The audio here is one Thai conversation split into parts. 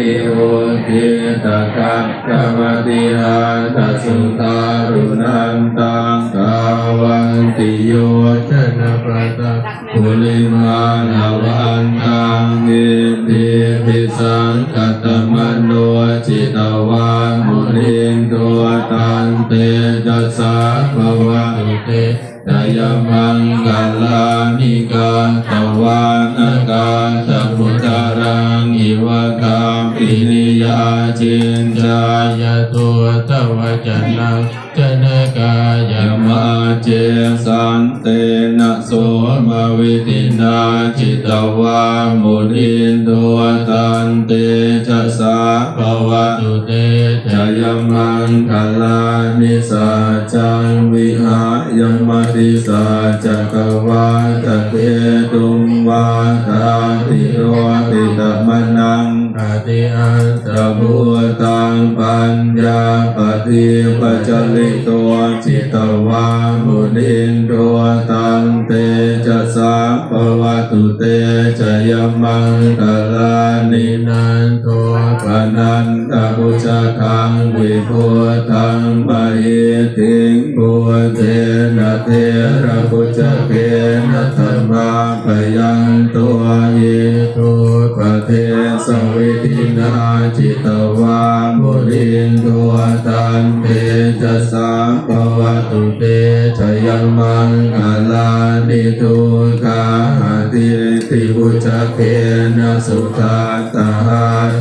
ติโหติตถะคะมติหันตสุตารุนันตังกาวันติโยชนะปะตะปุริมานาวันตังเอติปิสังคตมโนจิตวามุนินตัวตันเตจัสสะภวะตุเตจยมังกาลานิกาตวานกาตมุตารังอิวะคาปินิยาจินจายตัวตวจนังจนกายมาเจสันเตนะโสมวิตินาจิตวามุนินตัวตันเตจัสสะภวะตุเตจยมังคลานิสัจจังวิหายมติสัจจกวาตเตตุมวาทาติโรติตมนังปฏิอันตบุตังปัญญาปฏิปัจจลิตัวจิตวามุนินตัวตันเตจัสสะภวะตุเตจยมังคลานินันตัวปนันตบุชคังวิภูตังปะหิทิงบุเทนะเทระบุจเกนะธรรมาปยังตัวหิทุปเทสวิตินาจิตวามุนินตัวตันเตจัสสะภวะตุเตชยมังคลานิทุกาติติบุจเกนะสุขาตา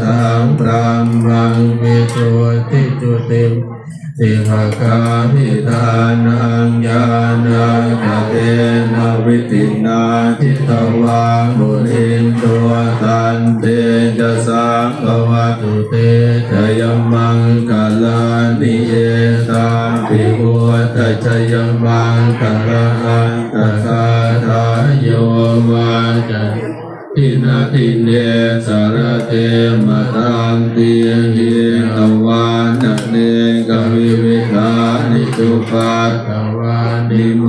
ธังพรัมมังวิสุติจุติสิภคาภิทานังญาณกเตนะวิตินาทิตวามุนินตัวตันเตจัสสะภวะตุเตชยมังคลานิเยตาภิพุทธชยมังคลาหันตคาทายโยวาจันทินาทิเนสารเตมตังติหิตวานะเนกวิวิธานิจุปัตตวานิโม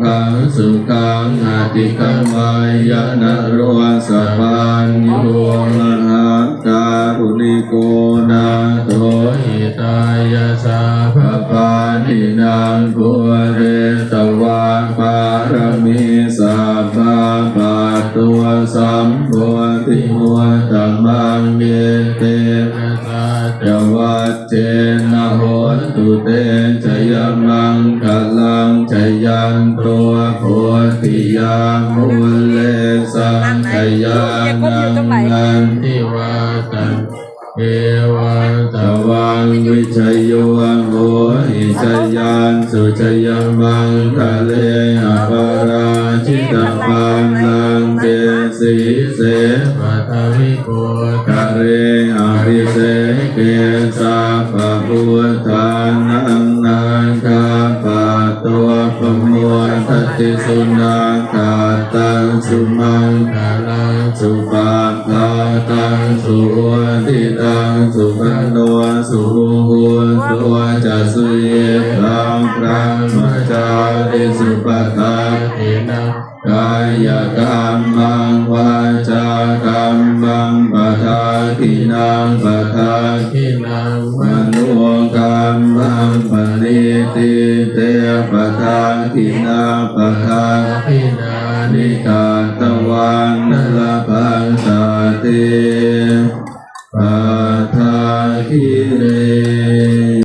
ขังสุขังอติกัมมายนะโรสะปัญโยมหาการุณิโกนาโตหิตายาสาภปานินางภูเรตวาปารมีสัพพะปะตัวสัมโพธิหัวตมังเยเตนะสัจวัจเจนะโหตุเตชยมังคลังชยันตัวโพธิยามุเลสังชยานังทิวาตังเอวังตวังวิชัยโยโหหิชยันสุชยมังคะเลอภราชิตปังลังเกสีเสปัทวิโกคะเรอริเสเกสาปะพุทธานังนาคาปะตัวปโมทัตติสุนาคาตังสุมังคลังสุปาคาตังสุติตังสุขันโนสุหุตัวจัสสุเยตังพระมจาริสุปตาทินังกายกรรมังวาจากรรมังปะทาทินังปะทาทินังมโนกรรมังปณิติเตปะทาทินาปะทาทินานิกาตวันนลพังสาติปะทาทิเร